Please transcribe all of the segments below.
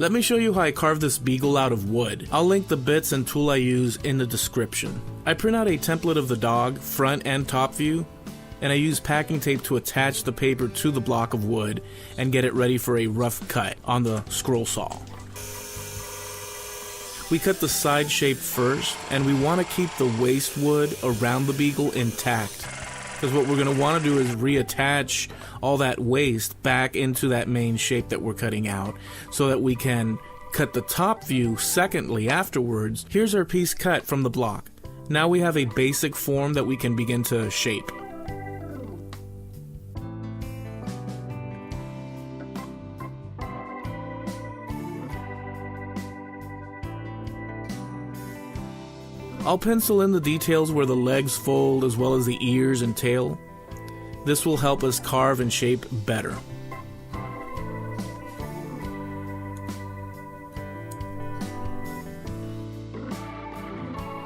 Let me show you how I carved this beagle out of wood. I'll link the bits and tool I use in the description. I print out a template of the dog, front and top view, and I use packing tape to attach the paper to the block of wood and get it ready for a rough cut on the scroll saw. We cut the side shape first, and we want to keep the waist wood around the beagle intact, because what we're going to want to do is reattach all that waist back into that main shape that we're cutting out, so that we can cut the top view secondly afterwards. Here's our piece cut from the block. Now we have a basic form that we can begin to shape. I'll pencil in the details where the legs fold as well as the ears and tail. This will help us carve and shape better.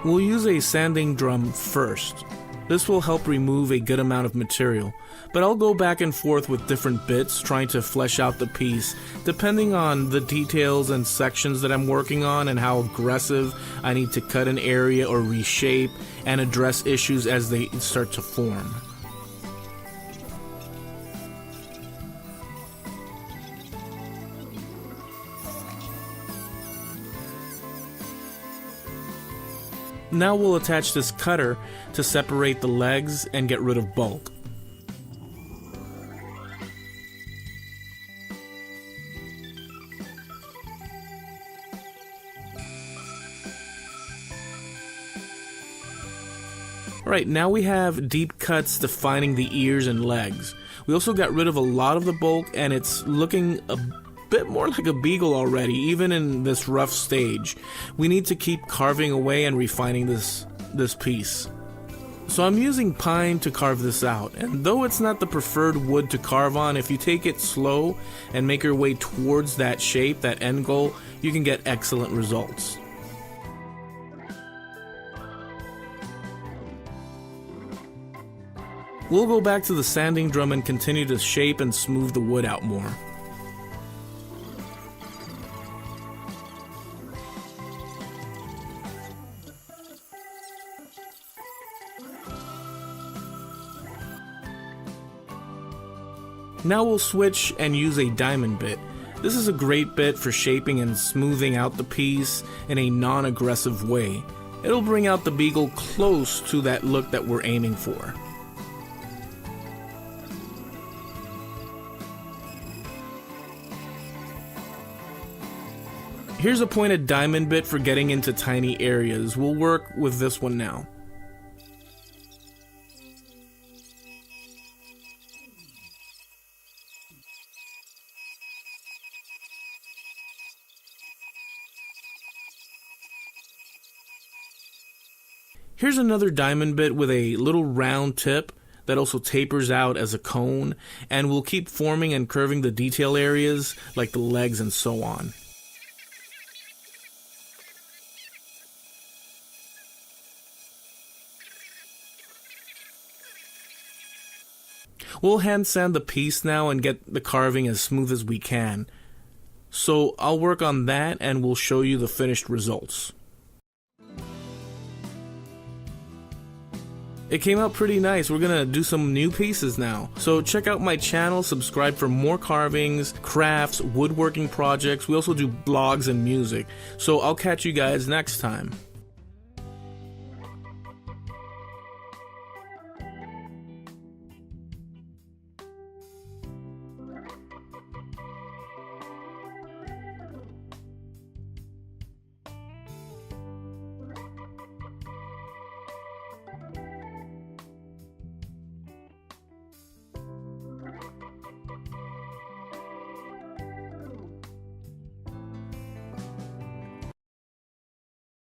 We'll use a sanding drum first. This will help remove a good amount of material, but I'll go back and forth with different bits trying to flesh out the piece depending on the details and sections that I'm working on and how aggressive I need to cut an area or reshape and address issues as they start to form. Now we'll attach this cutter to separate the legs and get rid of bulk. Alright, now we have deep cuts defining the ears and legs. We also got rid of a lot of the bulk, and it's looking a bit more like a beagle already, even in this rough stage. We need to keep carving away and refining this piece. So I'm using pine to carve this out, and though it's not the preferred wood to carve on, if you take it slow and make your way towards that shape, that end goal, you can get excellent results. We'll go back to the sanding drum and continue to shape and smooth the wood out more. Now we'll switch and use a diamond bit. This is a great bit for shaping and smoothing out the piece in a non-aggressive way. It'll bring out the beagle close to that look that we're aiming for. Here's a pointed diamond bit for getting into tiny areas. We'll work with this one now. Here's another diamond bit with a little round tip that also tapers out as a cone, and we'll keep forming and curving the detail areas like the legs and so on. We'll hand sand the piece now and get the carving as smooth as we can. So I'll work on that and we'll show you the finished results. It came out pretty nice. We're gonna do some new pieces now. So check out my channel, subscribe for more carvings, crafts, woodworking projects. We also do blogs and music. So I'll catch you guys next time.